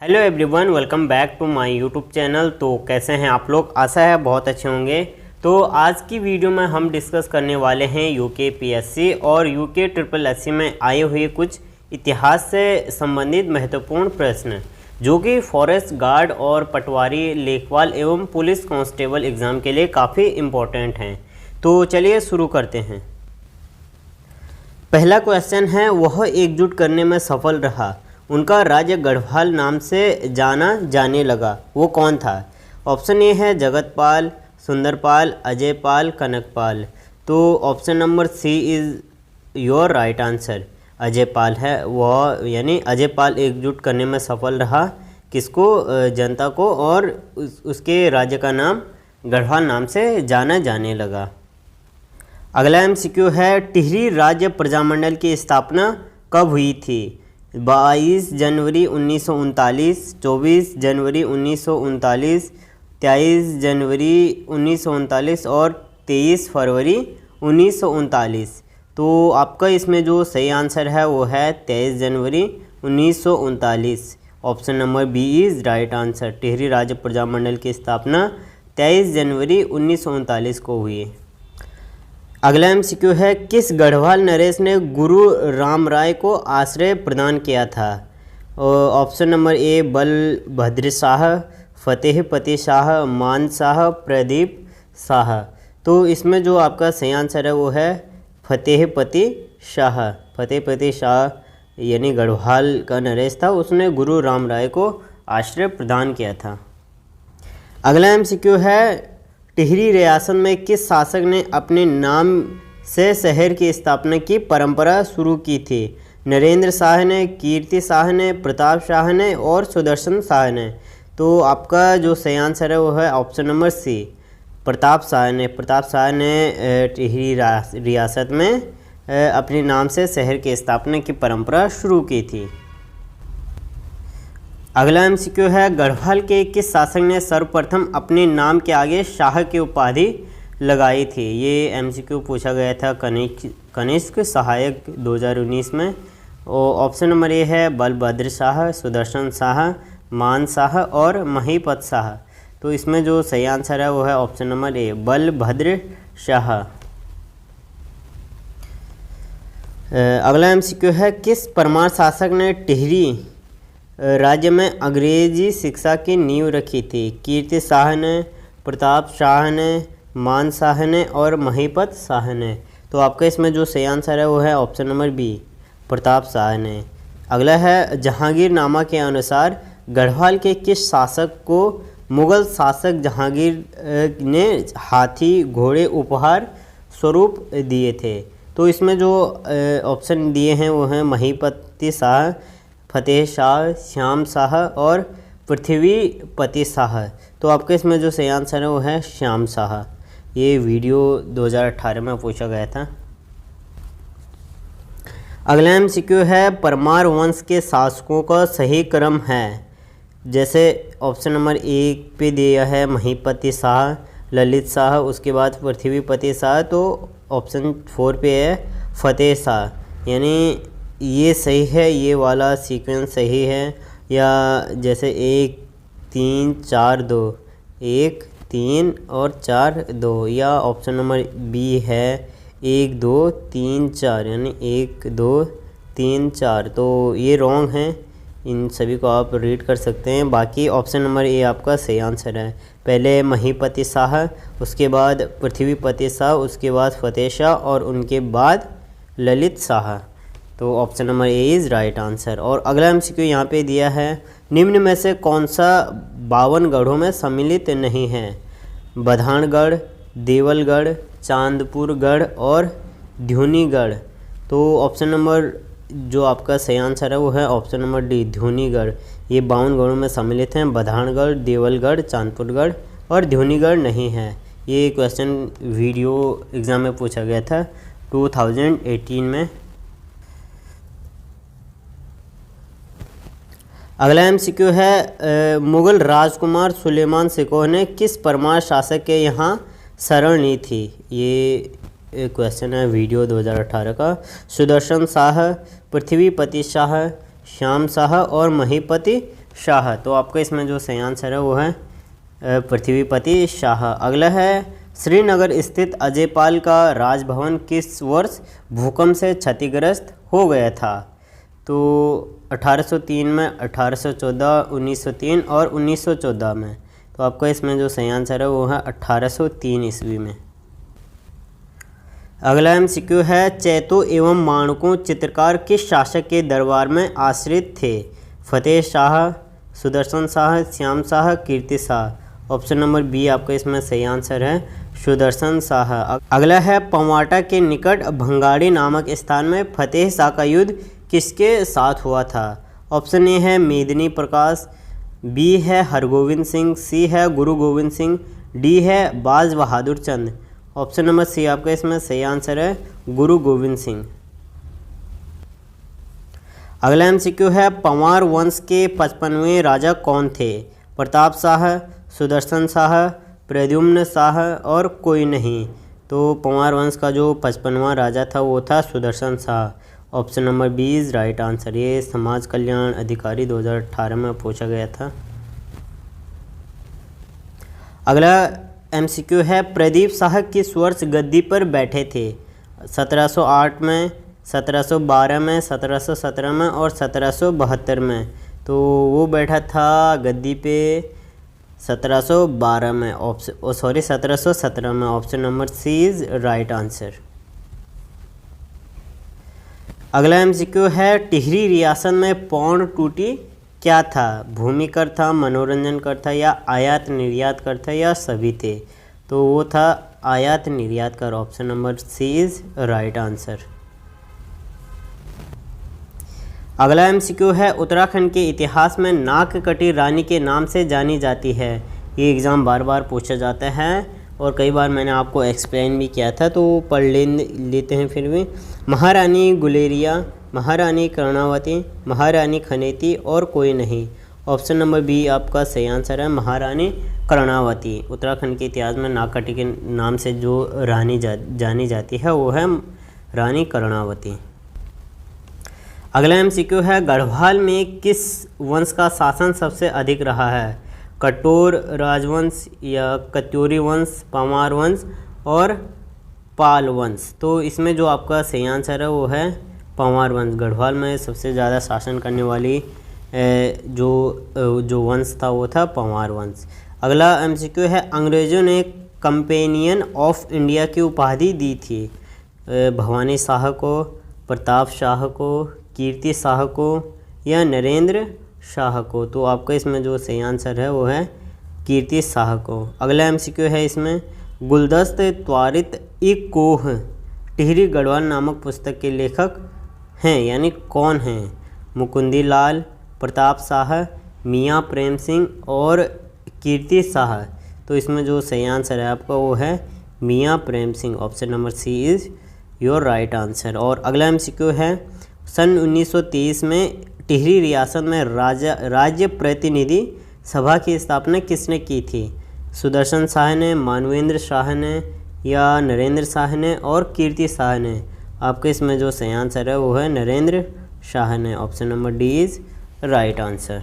Hello everyone, welcome back to my YouTube channel. तो कैसे हैं आप लोग? आशा है बहुत अच्छे होंगे। तो आज की वीडियो में हम डिस्कस करने वाले हैं यूके पीएससी और यूके ट्रिपल एससी में आए हुए कुछ इतिहास से संबंधित महत्वपूर्ण प्रश्न जो कि फॉरेस्ट गार्ड और पटवारी, लेखपाल एवं पुलिस कांस्टेबल एग्ज़ाम के लिए काफ़ी इम्पोर्टेंट हैं। तो चलिए शुरू करते हैं। पहला क्वेश्चन है, वह एकजुट करने में सफल रहा, उनका राज्य गढ़वाल नाम से जाना जाने लगा, वो कौन था? ऑप्शन ए है जगतपाल, सुंदरपाल, अजयपाल, कनकपाल। तो option number C is your right answer. Ajaypal है वह, यानी अजयपाल एकजुट करने में सफल रहा किसको? जनता को, और उसके राज्य का नाम गढ़वाल नाम से जाना जाने लगा। अगला एमसीक्यू है, टिहरी राज्य प्रजामंडल की स्थापना कब हुई थी? 22 जनवरी 1939, 24 जनवरी 1939, 23 जनवरी 1939 और 23 फरवरी 1939। तो आपका इसमें जो सही आंसर है वो है 23 जनवरी 1939। Option number B is right answer. Tehri राज्य प्रजामंडल की स्थापना 23 जनवरी 1939 को हुई। अगला एमसीक्यू है, किस गढ़वाल नरेश ने गुरु रामराय को आश्रय प्रदान किया था? Option number A Balbhadra Shah, Fatehpati Shah, Man Shah, Pradeep Shah. तो इसमें जो आपका सही आंसर है वो है फतेहपति शाह। फतेहपति शाह यानी गढ़वाल का नरेश था, उसने गुरु रामराय को आश्रय प्रदान किया था। अगला एमसीक्यू है, टिहरी रियासत में किस शासक ने अपने नाम से शहर की स्थापना की परंपरा शुरू की थी? नरेंद्र शाह ने, कीर्ति शाह ने, प्रताप शाह ने और सुदर्शन शाह ने। तो आपका जो सही आंसर है वो है option number C, Pratap Shah ने। प्रताप शाह ने टिहरी रियासत में अपने नाम से शहर की स्थापना की परंपरा शुरू की थी। अगला एमसीक्यू है, गढ़वाल के किस शासक ने सर्वप्रथम अपने नाम के आगे शाह की उपाधि लगाई थी? ये एमसीक्यू पूछा गया था कनिष्क सहायक 2019 में। और ऑप्शन नंबर ए है बलभद्र शाह, सुदर्शन शाह, मान शाह और महीपत शाह। तो इसमें जो सही आंसर है वो है option number A, Balbhadra Shah. अगला एमसीक्यू है, किस परमार शासक ने टिहरी राज्य में अंग्रेजी शिक्षा की नींव रखी थी? कीर्ति शाह ने, प्रताप शाह ने, मान शाह ने और महीपत शाह ने। तो आपका इसमें जो सही आंसर है वो है option number B, Pratap Shah ने। अगला है, जहांगीरनामा के अनुसार गढ़वाल के किस शासक को मुगल शासक जहांगीर ने हाथी घोड़े उपहार स्वरूप दिए थे? तो इसमें जो ऑप्शन दिए हैं वो हैं महीपति शाह, फतेह शाह, श्याम शाह और पृथ्वीपति शाह। तो आपके इसमें जो सही आंसर है वो है श्याम शाह। ये वीडियो 2018 में पूछा गया था। अगला एमसीक्यू है, परमार वंश के शासकों का सही क्रम है? जैसे ऑप्शन नंबर ए पे दिया है महीपति शाह, ललित शाह, उसके बाद पृथ्वीपति शाह। तो ऑप्शन 4 पे है फतेह शाह। यानी ये सही है, ये वाला सीक्वेंस सही है। या जैसे 1 3 4 2, 1 3 और 4 2, या ऑप्शन नंबर बी है 1 2 3 4, यानी 1 2 3 4। तो ये रॉन्ग है, इन सभी को आप रीड कर सकते हैं। बाकी ऑप्शन नंबर ए आपका सही आंसर है। पहले महीपति शाह, उसके बाद पृथ्वीपति शाह, उसके बाद फतेह शाह और उनके बाद ललित शाह। तो option number A is right answer. और अगला एमसीक्यू यहाँ पे दिया है, निम्न में से कौन सा 52 गढ़ों में सम्मिलित नहीं है? बधानगढ़, देवलगढ़, चांदपुरगढ़ और ध्यूनीगढ़। तो ऑप्शन नंबर जो आपका सही आंसर है वो है ऑप्शन नंबर डी, ध्यूनीगढ़। ये 52 गढ़ों में सम्मिलित हैं। बधानगढ़, देवलगढ़, चांदपुरगढ़ और ध्यूनीगढ़ नहीं है। ये क्वेश्चन वीडियो एग्ज़ाम में पूछा गया था 2018 में। अगला एमसीक्यू है, मुग़ल राजकुमार सुलेमान सिकोह ने किस परमार शासक के यहाँ शरण ली थी? ये क्वेश्चन है वीडियो 2018 का। सुदर्शन शाह, पृथ्वीपति शाह, श्याम शाह और महीपति शाह। तो आपका इसमें जो सही आंसर है वो है पृथ्वीपति शाह। अगला है श्रीनगर स्थित अजयपाल का राजभवन किस वर्ष भूकंप से क्षतिग्रस्त हो गया था? तो 1803 में, 1814, 1903 और 1914 में। तो आपका इसमें जो सही आंसर है वो है 1803 ईस्वी में। अगला MCQ है चैतो एवं माणकों चित्रकार किस शासक के दरबार में आश्रित थे? फतेह शाह, सुदर्शन शाह, श्याम शाह, कीर्ति शाह। ऑप्शन नंबर बी आपका इसमें सही आंसर है सुदर्शन शाह। अगला है पवाटा के निकट भंगाड़ी नामक स्थान में फतेह शाह का युद्ध किसके साथ हुआ था? ऑप्शन ए है मेदिनी प्रकाश, बी है हरगोविंद सिंह, सी है गुरु गोविंद सिंह, डी है बाज बहादुर चंद। ऑप्शन नंबर सी आपका इसमें सही आंसर है गुरु गोविंद सिंह। अगला MCQ है पंवार वंश के 55वें राजा कौन थे? प्रताप शाह, सुदर्शन शाह, प्रद्युम्न शाह और कोई नहीं। तो पंवार वंश का जो 55वां राजा था वो था Sudarshan Shah. Option number B is right answer. ये समाज कल्याण अधिकारी 2018 में पूछा गया था। अगला MCQ है प्रदीप शाह किस वर्ष गद्दी पर बैठे थे? 1708 में, 1712 में, 1717 में और 1772 में। तो वो बैठा था गद्दी पे 1712 में, 1717 में। Option number C is right answer. अगला MCQ है टिहरी रियासत में पौंड टूटी क्या था? भूमि कर था, मनोरंजन कर था या आयात निर्यात कर था या सभी थे? तो वो था आयात निर्यात कर। Option number C is right answer. अगला MCQ है उत्तराखंड के इतिहास में नागकटी रानी के नाम से जानी जाती है। ये एग्ज़ाम बार बार पूछा जाता है और कई बार मैंने आपको एक्सप्लेन भी किया था, तो पढ़ लेते हैं फिर भी। महारानी गुलेरिया, महारानी कर्णावती, महारानी खनेती और कोई नहीं। ऑप्शन नंबर बी आपका सही आंसर है महारानी कर्णावती। उत्तराखंड के इतिहास में नागकटी के नाम से जो रानी जानी जाती है वो है रानी कर्णावती। अगला MCQ है गढ़वाल में किस वंश का शासन सबसे अधिक रहा है? कटोर राजवंश या कत्यूरी वंश, पंवार वंश और पाल वंश। तो इसमें जो आपका सही आंसर है वो है पंवार वंश। गढ़वाल में सबसे ज़्यादा शासन करने वाली जो वंश था वो था पंवार वंश। अगला MCQ है अंग्रेज़ों ने कंपेनियन ऑफ इंडिया की उपाधि दी थी भवानी शाह को, प्रताप शाह को, कीर्ति शाह को या नरेंद्र शाह को? तो आपका इसमें जो सही आंसर है वो है कीर्ति शाह को। अगला MCQ है इसमें गुलदस्त त्वारित ई कोह टिहरी गढ़वाल नामक पुस्तक के लेखक हैं, यानी कौन हैं? मुकुंदी लाल, प्रताप शाह, मियाँ प्रेम सिंह और कीर्ति शाह। तो इसमें जो सही आंसर है आपका वो है मियाँ Prem Singh. Option number C is your right answer. और अगला MCQ है सन 1923 में टिहरी रियासत में राज्य प्रतिनिधि सभा की स्थापना किसने की थी? सुदर्शन शाह ने, मानवेंद्र शाह ने या नरेंद्र शाह ने और कीर्ति शाह ने? आपके इसमें जो सही आंसर है वो है नरेंद्र शाह ने। Option number D is right answer.